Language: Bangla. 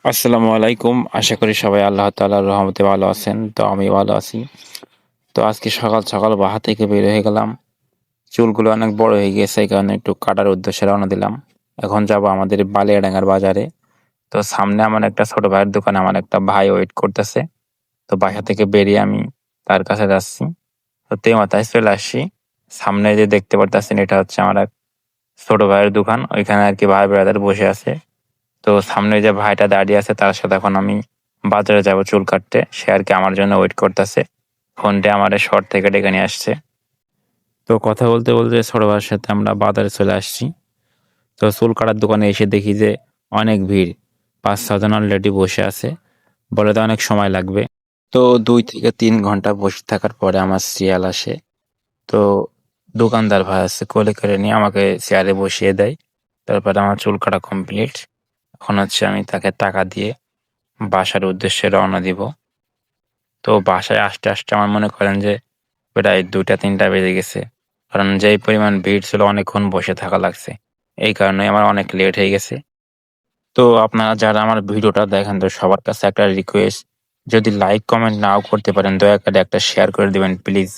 আসসালামু আলাইকুম। আশা করি সবাই আল্লাহ তাআলার রহমতে ভালো আছেন। তো আমি ভালো আছি। তো আজকে সকাল, সকাল বাসা থেকে বের হয়ে গেলাম। চুলগুলো অনেক বড় হয়ে গিয়েছে এই কারণে একটু কাটার উদ্দেশ্যে রওনা দিলাম। এখন যাবো আমাদের বালিয়াডাঙ্গার বাজারে। তো সামনে আমার একটা ছোট ভাইয়ের দোকানে আমার একটা ভাই ওয়েট করতেছে। তো বাসা থেকে বেরিয়ে আমি তার কাছে যাচ্ছি। তো তেমাথায় চলে আসছি। সামনে যে দেখতে পারতেছেন এটা হচ্ছে আমার এক ছোট ভাইয়ের দোকান। ওইখানে আরকি ভাই ব্রাদার বসে আছে। তো সামনে যে ভাইটা দাঁড়িয়ে আছে তার সাথে এখন আমি বাজারে যাব চুল কাটতে। সে আরকি আমার জন্য ওয়েট করতেছে। ফোন দিয়ে আমারে শহর থেকে ডেকে নিয়ে আসছে। তো কথা বলতে, বলতে ছোট ভাইয়ের সাথে আমরা বাজারে চলে আসছি। তো চুল কাটার দোকানে এসে দেখি যে অনেক ভিড়। ৫-৬ জন অলরেডি বসে আছে। বলে তো অনেক সময় লাগবে। তো ২ থেকে ৩ ঘন্টা বসে থাকার পরে আমার সিরিয়াল আসে। তো দোকানদার ভাই আছে কোলে করে নিয়ে আমাকে চেয়ারে বসিয়ে দেয়। তারপরে আমার চুল কাটা কমপ্লিট। এখন হচ্ছে আমি তাকে টাকা দিয়ে বাসার উদ্দেশ্যে রওনা দিব। তো বাসায় আসতে, আসতে আমার মনে করেন যে প্রায় ২টা-৩টা বেজে গেছে। কারণ যেই পরিমাণ ভিড় ছিল অনেকক্ষণ বসে থাকা লাগছে। এই কারণেই আমার অনেক লেট হয়ে গেছে। তো আপনারা যারা আমার ভিডিওটা দেখেন তো সবার কাছে একটা রিকোয়েস্ট, যদি লাইক কমেন্ট নাও করতে পারেন দয়া করে একটা শেয়ার করে দিবেন প্লিজ।